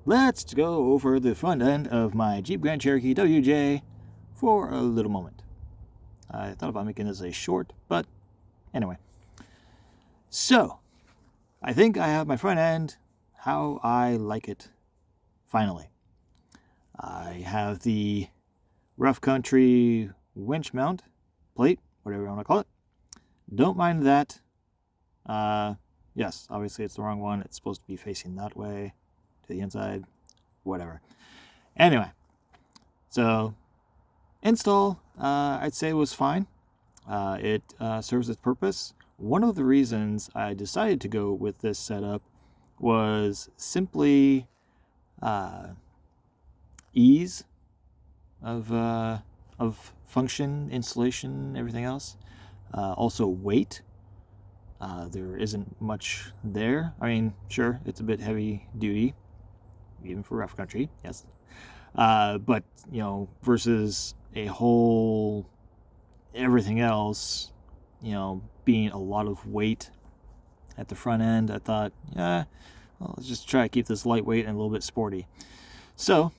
let's go over the front end of my Jeep Grand Cherokee WJ for a little moment. I thought about making this a short, but anyway. So, I think I have my front end how I like it, finally. I have the rough country winch mount plate, whatever you want to call it. Don't mind that. Yes, obviously it's the wrong one. It's supposed to be facing that way to the inside, whatever. Anyway, so install, I'd say was fine. It serves its purpose. One of the reasons I decided to go with this setup was simply ease of function, installation, everything else. Also weight. There isn't much there. I mean, sure, it's a bit heavy duty, even for rough country, yes. But, versus a whole everything else, being a lot of weight at the front end, I thought, well, let's just try to keep this lightweight and a little bit sporty. So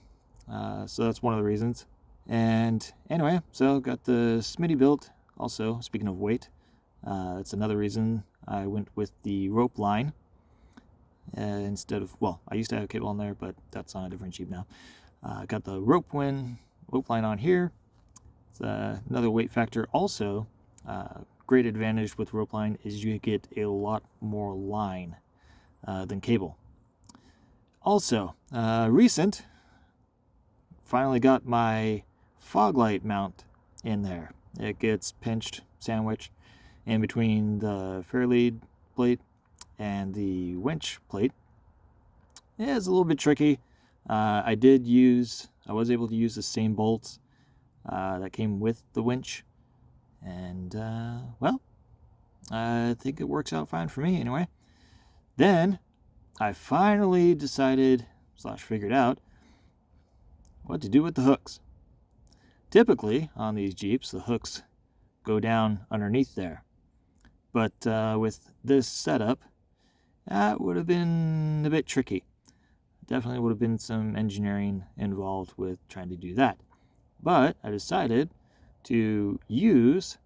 that's one of the reasons. And anyway, so got the Smitty built. Also, speaking of weight, that's another reason I went with the rope line instead of, I used to have a cable on there, but that's on a different Jeep now. Got the rope line on here. It's another weight factor. Also, great advantage with rope line is you get a lot more line than cable. Also, recent, finally got my fog light mount in there. It gets pinched, sandwiched in between the fairlead plate and the winch plate. Yeah, it's a little bit tricky. I was able to use the same bolts that came with the winch, and I think it works out fine for me anyway. Then I finally decided / figured out what to do with the hooks. Typically on these Jeeps, the hooks go down underneath there, but with this setup, that would have been a bit tricky. Definitely would have been some engineering involved with trying to do that. But I decided to use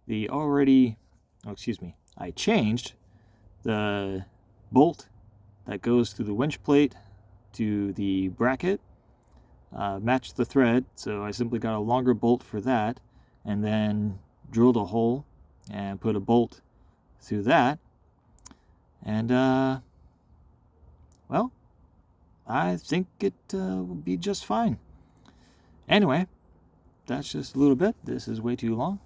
I changed the bolt that goes through the winch plate to the bracket, matched the thread, so I simply got a longer bolt for that, and then drilled a hole and put a bolt through that, and I think it will be just fine. Anyway, that's just a little bit. This is way too long.